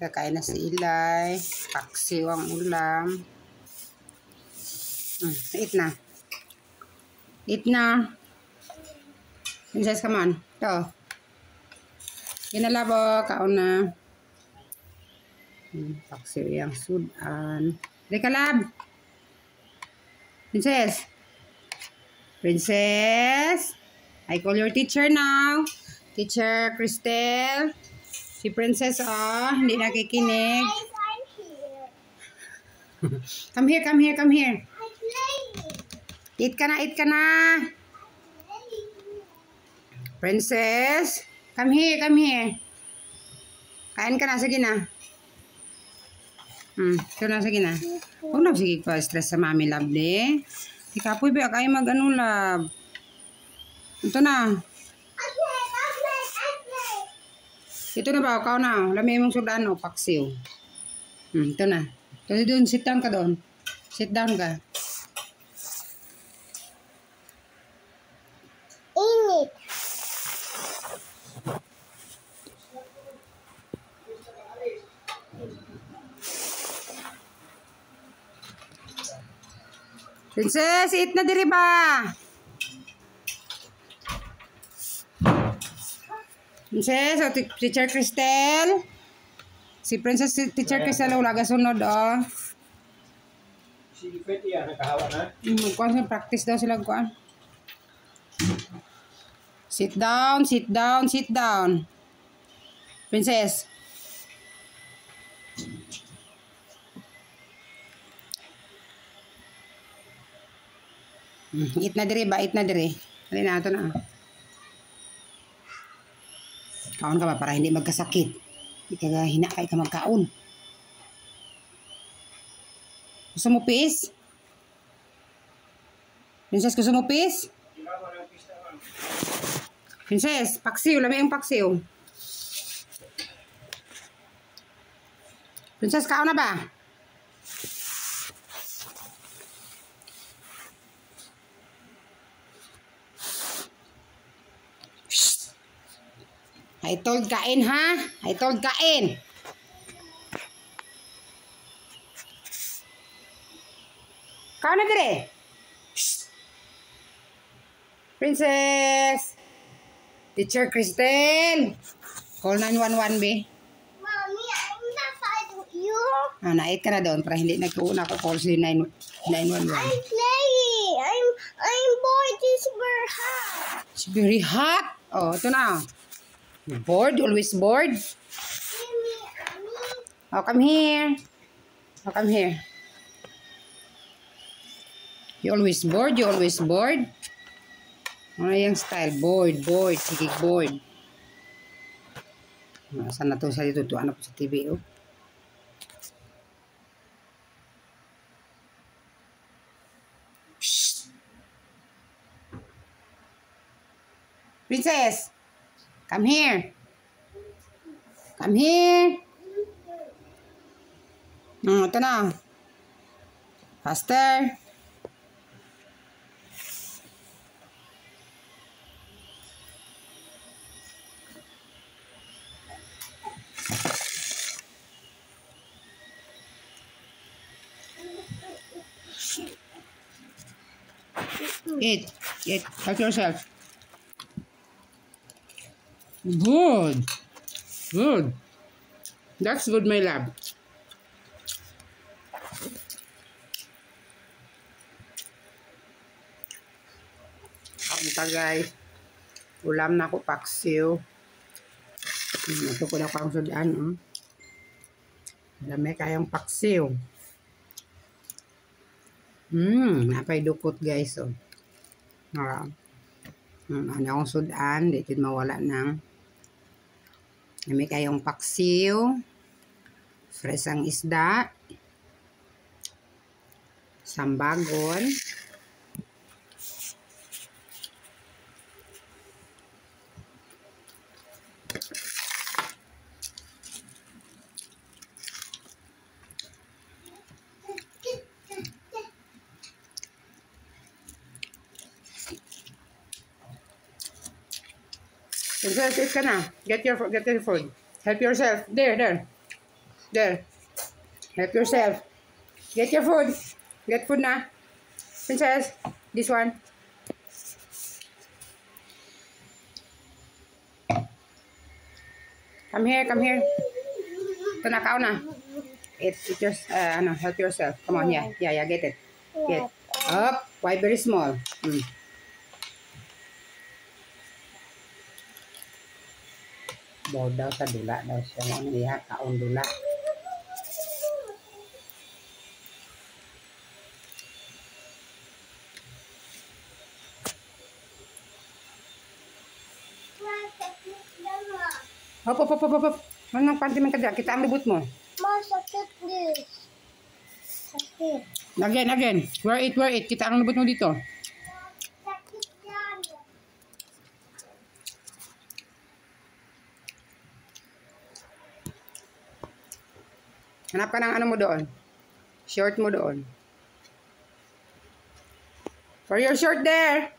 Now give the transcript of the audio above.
Kakain na si Ilay. Paksiw ang ulam. Eat na. Eat na. Princess, come on. Ito. Ginalabo. Kaon na. Paksiw yung sudan. Dika, lab. Princess. Princess. I call your teacher now. Teacher Cristel. Si Princess, hindi nakikinig. Come here, come here, come here. Eat ka na, eat ka na. Princess, come here, come here. Kain ka na, sige na. Ito na, sige na. Huwag na, sige pa, stress sa mami, lovely. Ikapoy, ba, kayo mag-ano, love. Ito na. Ito na ba? Ikaw na. Lamay mong sudan o paksiw. Ito na. Ito doon. Sit down ka doon. Sit down ka. Init. Princess, eat na diri ba? Princess, o Teacher Cristel. Si Princess, Teacher Cristel, wala ka sunod, Si Betty, nakahawa na? Magkuhan sa practice daw sila, kuhan. Sit down, sit down, sit down. Princess. Eat na diri ba? Eat na diri. Halina na, ito na. Kaon ka ba para hindi magkasakit? Hindi ka hinakay ka magkaon. Gusto mo pis? Princess, gusto mo pis? Princess, paksiw. Lami yung paksiw. Princess, kaon na ba? I told kain, ha? I told kain. Kaon na dire. Princess. Teacher Cristel. Call 911, be. Mommy, I'm not fighting you. Nait ka na doon para hindi nagkuuna ko call si 911. I'm playing. I'm bored. It's very hot. It's very hot. Oh, ito na. Bored? Always bored? Oh, come here. Oh, come here. You always bored? You always bored? Ano yung style? Bored, bored. Sige, bored. Saan na ito sa dito? Ano po sa TV, oh? Shh. Princess! Come here. Come here. Ito na. Faster. Eat. Eat. Help yourself. Good. Good. That's good, my love. Ito, guys. Ulam na ako, paksiw. Ito ko na ko ang sudan. Dami kayang paksiw. Napay dukot, guys. Ano akong sudan. Dito mawala ng may kayong paksiw, fresh ang isda, sambagon, Princess, eat ka na. Get your food. Help yourself. There. There. Help yourself. Get your food. Get food na. Princess, this one. Come here, come here. Ito na, kao na. Eat just, help yourself. Come on, yeah, get it. Get. Up. Why very small? Bawd daw sa dula daw siya. Ano niya, kaon dula. Hop. Manang panty man kadya. Kita ang libot mo. Ma, sakit this. Sakit. Again. Wear it. Kita ang libot mo dito. Sakit yan. Hanap ka ng ano mo doon. Short mo doon. For your short there.